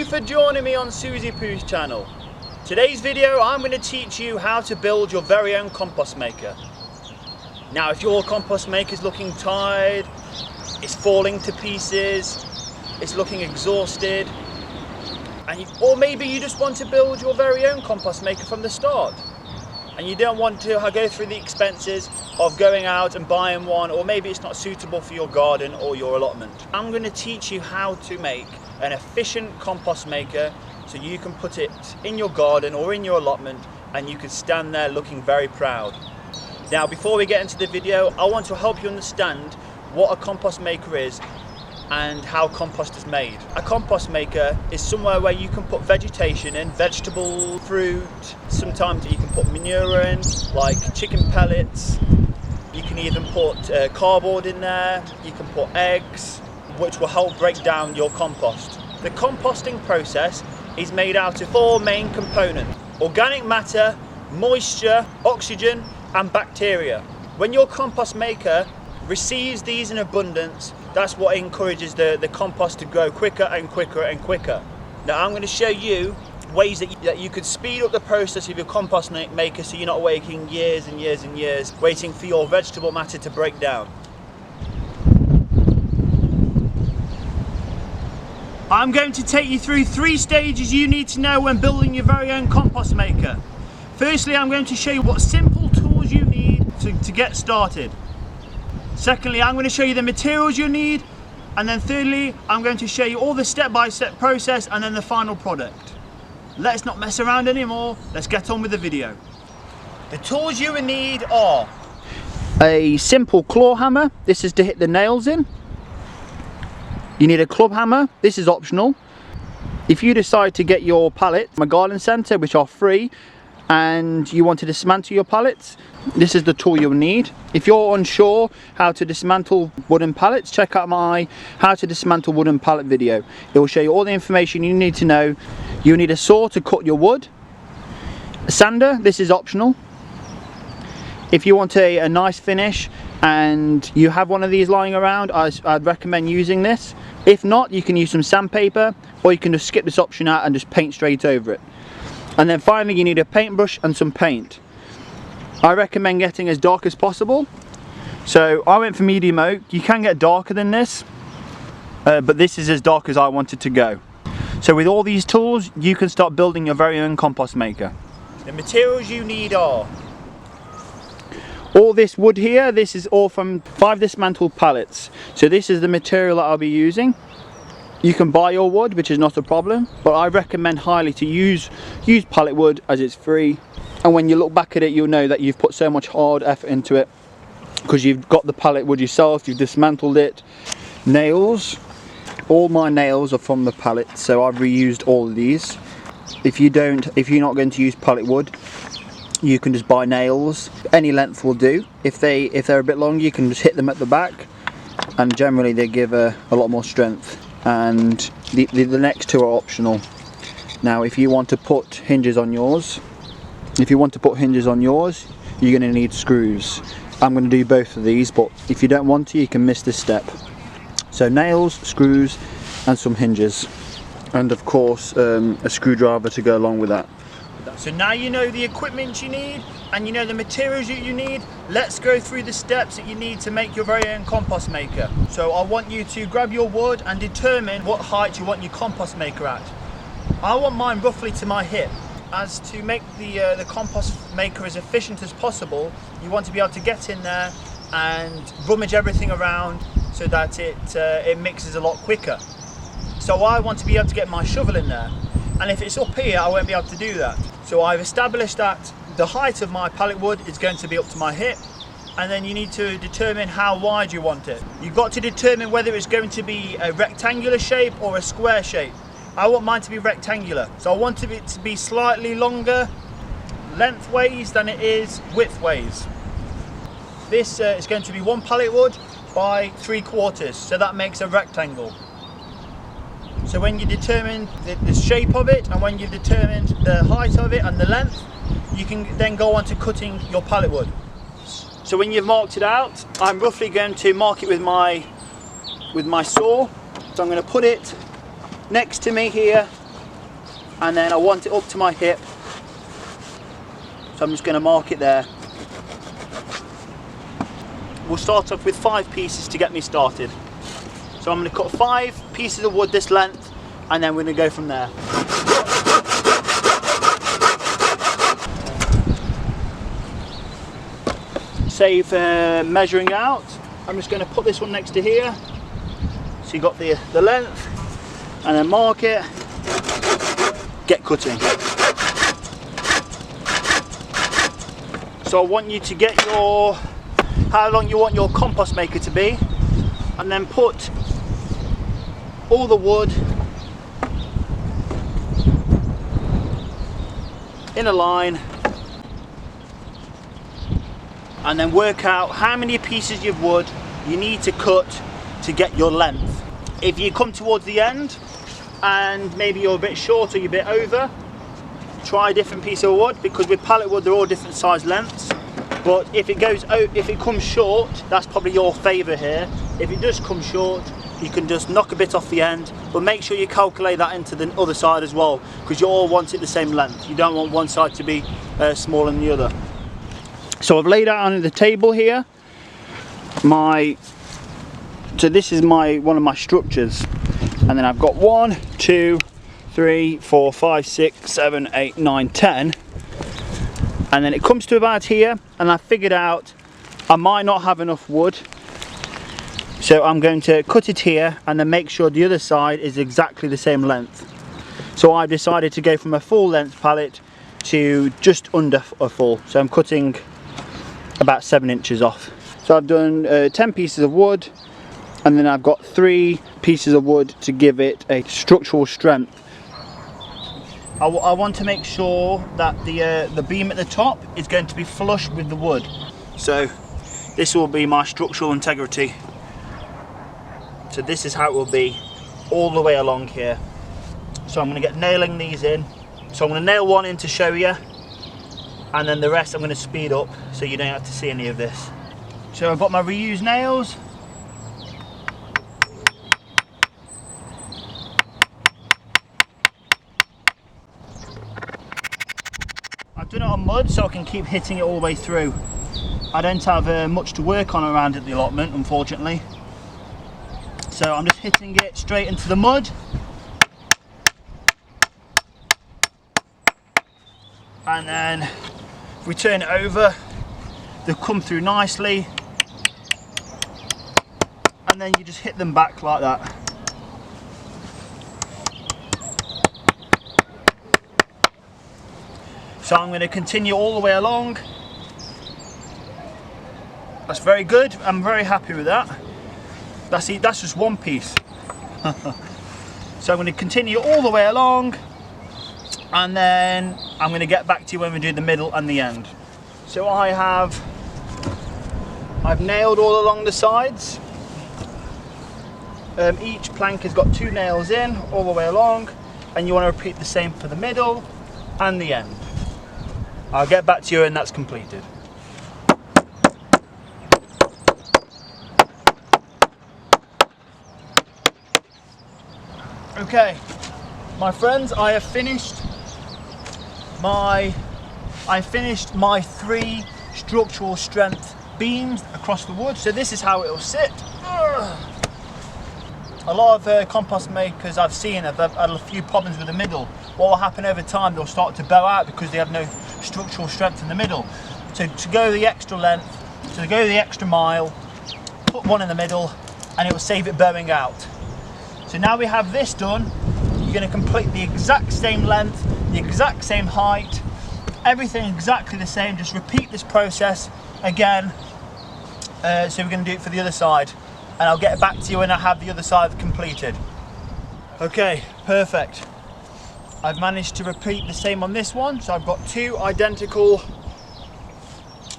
for joining me on SusiePoos channel. Today's video I'm going to teach you how to build your very own compost maker. Now if your compost maker is looking tired, it's falling to pieces, it's looking exhausted, or maybe you just want to build your very own compost maker from the start and you don't want to go through the expenses of going out and buying one, or maybe it's not suitable for your garden or your allotment. I'm going to teach you how to make an efficient compost maker so you can put it in your garden or in your allotment and you can stand there looking very proud. Now before we get into the video, I want to help you understand what a compost maker is and how compost is made. A compost maker is somewhere where you can put vegetation in, vegetable, fruit, sometimes you can put manure in, like chicken pellets. You can even put cardboard in there, you can put eggs, which will help break down your compost. The composting process is made out of 4 main components: organic matter, moisture, oxygen and bacteria. When your compost maker receives these in abundance, that's what encourages the compost to grow quicker and quicker and quicker. Now I'm going to show you ways that you could speed up the process of your compost maker so you're not waiting years and years and years waiting for your vegetable matter to break down. I'm going to take you through 3 stages you need to know when building your very own compost maker. Firstly, I'm going to show you what simple tools you need to get started. Secondly, I'm going to show you the materials you need, and then thirdly, I'm going to show you all the step-by-step process and then the final product. Let's not mess around anymore, let's get on with the video. The tools you will need are a simple claw hammer. This is to hit the nails in. You need a club hammer. This is optional. If you decide to get your pallets from a garden centre, which are free, and you want to dismantle your pallets, this is the tool you'll need. If you're unsure how to dismantle wooden pallets, check out my how to dismantle wooden pallet video. It will show you all the information you need to know. You need a saw to cut your wood, a sander, this is optional. If you want a nice finish and you have one of these lying around, I'd recommend using this. If not, you can use some sandpaper, or you can just skip this option out and just paint straight over it. And then finally you need a paintbrush and some paint. I recommend getting as dark as possible. So I went for medium oak. You can get darker than this, but this is as dark as I wanted to go. So with all these tools, you can start building your very own compost maker. The materials you need are all this wood here. This is all from 5 dismantled pallets. So this is the material that I'll be using. You can buy your wood, which is not a problem, but I recommend highly to use pallet wood as it's free. And when you look back at it, you'll know that you've put so much hard effort into it because you've got the pallet wood yourself, you've dismantled it. Nails. All my nails are from the pallet, so I've reused all of these. If you're not going to use pallet wood, you can just buy nails. Any length will do. If they're a bit long, you can just hit them at the back, and generally they give a lot more strength. And the next 2 are optional. Now if you want to put hinges on yours, you're going to need screws. I'm going to do both of these, but if you don't want to, you can miss this step. So nails, screws and some hinges, and of course a screwdriver to go along with that. So now you know the equipment you need and you know the materials that you need. Let's go through the steps that you need to make your very own compost maker. So I want you to grab your wood and determine what height you want your compost maker at. I want mine roughly to my hip. As to make the compost maker as efficient as possible, you want to be able to get in there and rummage everything around so that it mixes a lot quicker. So I want to be able to get my shovel in there, and if it's up here I won't be able to do that. So I've established that the height of my pallet wood is going to be up to my hip, and then you need to determine how wide you want it. You've got to determine whether it's going to be a rectangular shape or a square shape. I want mine to be rectangular, so I want it to be slightly longer lengthways than it is widthways. This is going to be 1 pallet wood by 3/4, so that makes a rectangle. So when you determine the shape of it, and when you've determined the height of it and the length, you can then go on to cutting your pallet wood. So when you've marked it out, I'm roughly going to mark it with my saw. So I'm going to put it next to me here and then I want it up to my hip, so I'm just going to mark it there. We'll start off with 5 pieces to get me started. So I'm going to cut 5 pieces of wood this length, and then we're going to go from there. Save measuring out. I'm just going to put this one next to here, so you got the length, and then mark it, get cutting. So I want you to get how long you want your compost maker to be, and then put all the wood in a line, and then work out how many pieces of wood you need to cut to get your length. If you come towards the end and maybe you're a bit short or you're a bit over, try a different piece of wood, because with pallet wood they're all different size lengths. But if it comes short, that's probably your favour here. If it does come short, you can just knock a bit off the end, but make sure you calculate that into the other side as well, because you all want it the same length. You don't want one side to be smaller than the other. So I've laid out on the table here so this is one of my structures, and then I've got 1, 2, 3, 4, 5, 6, 7, 8, 9, 10, and then it comes to about here, and I figured out I might not have enough wood, so I'm going to cut it here and then make sure the other side is exactly the same length. So I've decided to go from a full length pallet to just under a full, so I'm cutting about 7 inches off. So I've done 10 pieces of wood, and then I've got 3 pieces of wood to give it a structural strength. I want to make sure that the beam at the top is going to be flush with the wood. So this will be my structural integrity. So this is how it will be all the way along here. So I'm going to get nailing these in. So I'm going to nail one in to show you, and then the rest I'm going to speed up so you don't have to see any of this. So I've got my reused nails. I've done it on mud so I can keep hitting it all the way through. I don't have much to work on around at the allotment, unfortunately. So I'm just hitting it straight into the mud. And then if we turn it over, they'll come through nicely. And then you just hit them back like that. So I'm going to continue all the way along. That's very good. I'm very happy with that. That's just one piece. So I'm going to continue all the way along, and then I'm going to get back to you when we do the middle and the end. So I've nailed all along the sides. Each plank has got 2 nails in all the way along, and you want to repeat the same for the middle and the end. I'll get back to you when that's completed. Okay, my friends, I have finished my 3 structural strength beams across the wood. So this is how it will sit. A lot of compost makers I've seen have had a few problems with the middle. What will happen over time, they'll start to bow out because they have no structural strength in the middle. So to go the extra length, to go the extra mile, put one in the middle, and it will save it bowing out. So now we have this done, you're going to complete the exact same length, the exact same height, everything exactly the same. Just repeat this process again. So we're going to do it for the other side, and I'll get back to you when I have the other side completed. Okay, perfect. I've managed to repeat the same on this one, so I've got 2 identical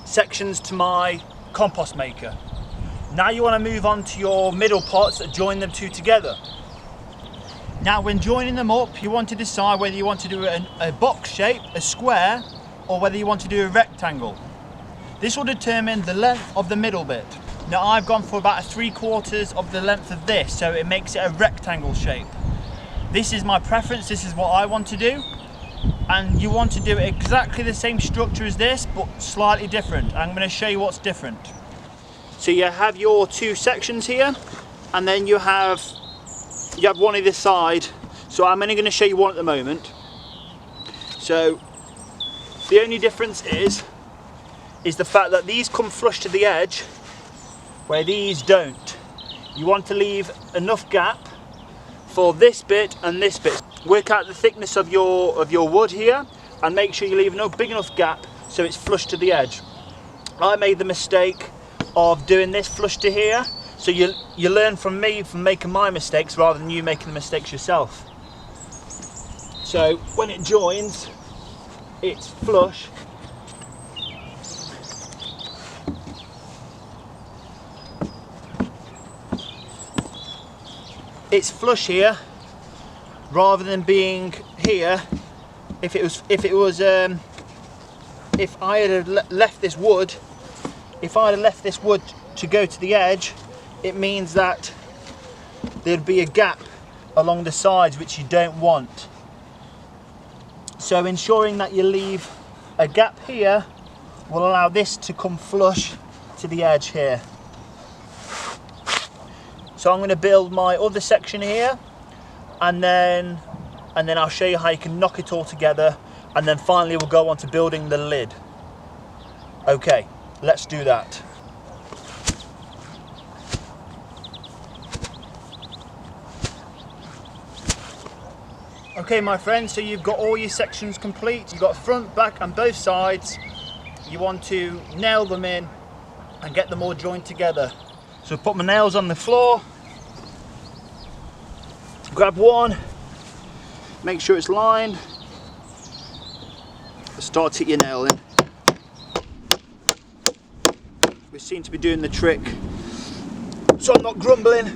sections to my compost maker. Now you want to move on to your middle parts that join them 2 together. Now when joining them up, you want to decide whether you want to do a box shape, a square, or whether you want to do a rectangle. This will determine the length of the middle bit. Now I've gone for about 3/4 of the length of this, so it makes it a rectangle shape. This is my preference, this is what I want to do. And you want to do exactly the same structure as this, but slightly different. I'm going to show you what's different. So you have your two sections here, and then you have one either side. So I'm only going to show you one at the moment. So the only difference is the fact that these come flush to the edge, where these don't. You want to leave enough gap for this bit and this bit. Work out the thickness of your wood here, and make sure you leave big enough gap so it's flush to the edge. I made the mistake of doing this flush to here, so you learn from me from making my mistakes rather than you making the mistakes yourself. So when it joins, it's flush. It's flush here rather than being here. If I had left this wood to go to the edge, it means that there'd be a gap along the sides, which you don't want. So ensuring that you leave a gap here will allow this to come flush to the edge here. So I'm going to build my other section here, and then I'll show you how you can knock it all together, and then finally we'll go on to building the lid. Okay, let's do that. Okay my friends, so you've got all your sections complete. You've got front, back and both sides. You want to nail them in and get them all joined together. So put my nails on the floor, grab one, make sure it's lined, start to hit your nail in. We seem to be doing the trick, so I'm not grumbling.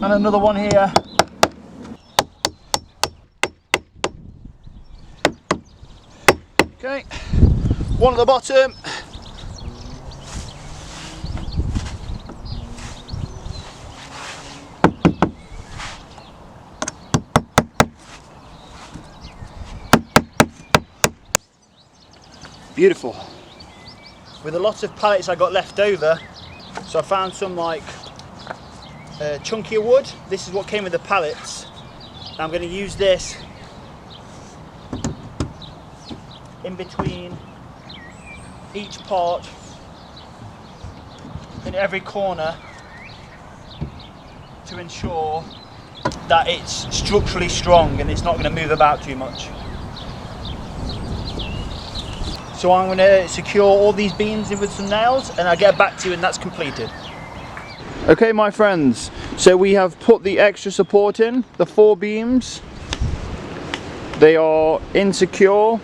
And another one here. Okay, one at the bottom. Beautiful. With a lot of pallets I got left over, so I found some like chunkier wood. This is what came with the pallets. I'm going to use this in between each part in every corner to ensure that it's structurally strong and it's not going to move about too much. So I'm going to secure all these beams in with some nails, and I'll get back to you when that's completed. Okay my friends, so we have put the extra support in, the 4 beams. They are insecure.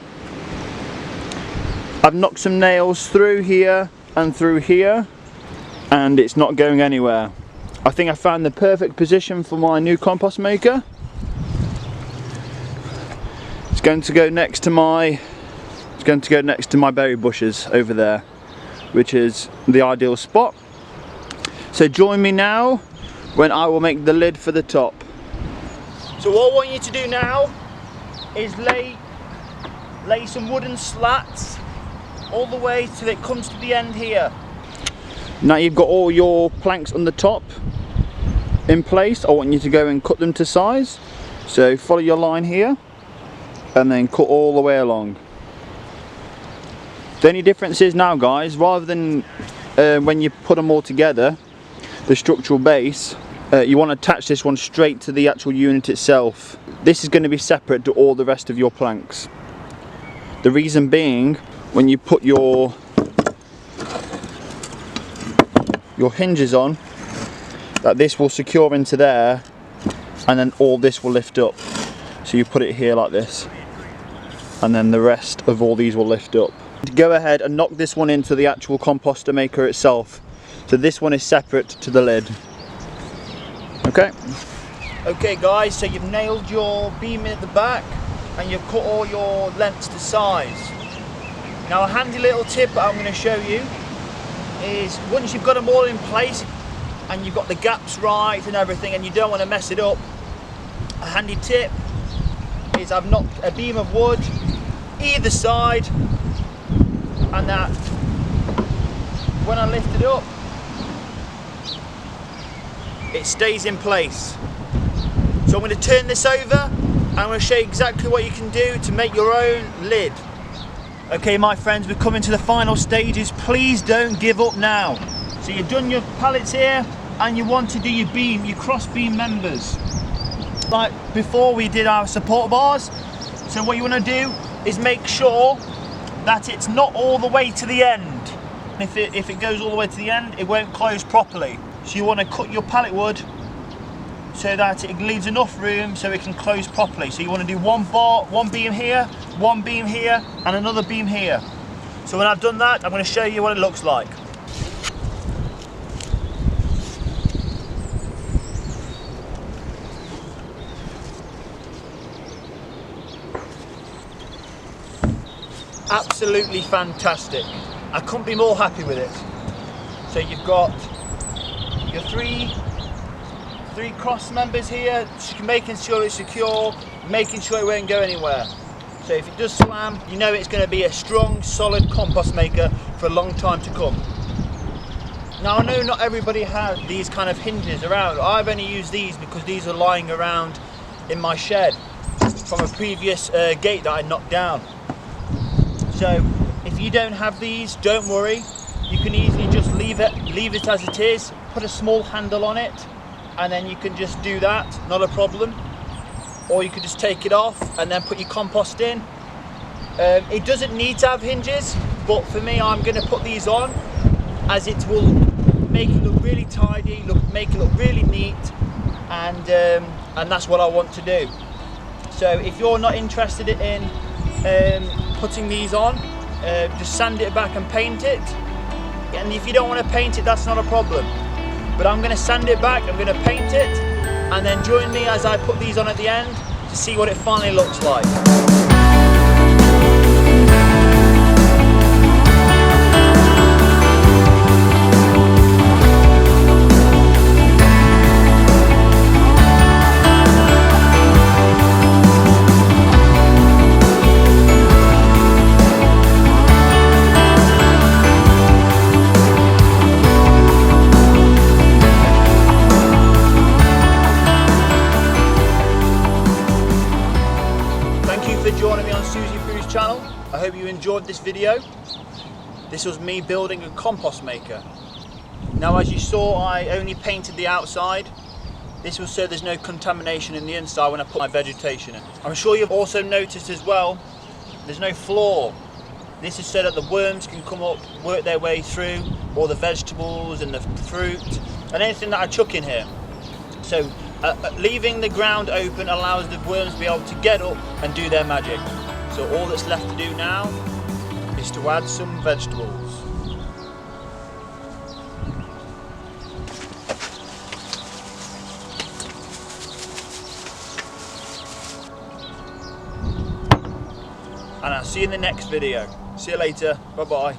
I've knocked some nails through here and through here, and it's not going anywhere. I think I found the perfect position for my new compost maker. It's going to go next to my berry bushes over there, which is the ideal spot. So join me now when I will make the lid for the top. So what I want you to do now is lay some wooden slats all the way till it comes to the end here. Now you've got all your planks on the top in place. I want you to go and cut them to size. So follow your line here and then cut all the way along. The only difference is now guys, rather than when you put them all together, the structural base, you want to attach this one straight to the actual unit itself. This is going to be separate to all the rest of your planks. The reason being, when you put your hinges on, that this will secure into there, and then all this will lift up. So you put it here like this, and then the rest of all these will lift up. Go ahead and knock this one into the actual composter maker itself. So this one is separate to the lid. Okay. Okay guys, so you've nailed your beam at the back and you've cut all your lengths to size. Now a handy little tip that I'm going to show you is, once you've got them all in place and you've got the gaps right and everything and you don't want to mess it up, a handy tip is I've knocked a beam of wood either side, and that when I lift it up, it stays in place. So I'm going to turn this over and I'm going to show you exactly what you can do to make your own lid. Okay my friends, we're coming to the final stages. Please don't give up now. So you've done your pallets here and you want to do your beam, your cross beam members. Like before we did our support bars. So what you want to do is make sure that it's not all the way to the end. If it goes all the way to the end, it won't close properly. So you want to cut your pallet wood so that it leaves enough room so it can close properly. So you want to do one beam here, and another beam here. So when I've done that, I'm going to show you what it looks like. Absolutely fantastic. I couldn't be more happy with it. So you've got your three cross members here, making sure it's secure, making sure it won't go anywhere. So if it does slam, you know it's going to be a strong, solid compost maker for a long time to come. Now I know not everybody has these kind of hinges around. I've only used these because these are lying around in my shed from a previous gate that I knocked down. So if you don't have these, don't worry. You can easily just leave it as it is, put a small handle on it, and then you can just do that, not a problem. Or you could just take it off and then put your compost in. It doesn't need to have hinges, but for me I'm going to put these on as it will make it look really tidy, make it look really neat, and that's what I want to do. So if you're not interested in putting these on, just sand it back and paint it. And if you don't want to paint it, that's not a problem. But I'm going to sand it back, I'm going to paint it, and then join me as I put these on at the end to see what it finally looks like. For joining me on SusiePoos channel. I hope you enjoyed this video. This was me building a compost maker. Now as you saw, I only painted the outside. This was so there's no contamination in the inside when I put my vegetation in. I'm sure you've also noticed as well, there's no floor. This is so that the worms can come up, work their way through all the vegetables and the fruit and anything that I chuck in here. So leaving the ground open allows the worms to be able to get up and do their magic. So all that's left to do now is to add some vegetables. And I'll see you in the next video. See you later. Bye bye.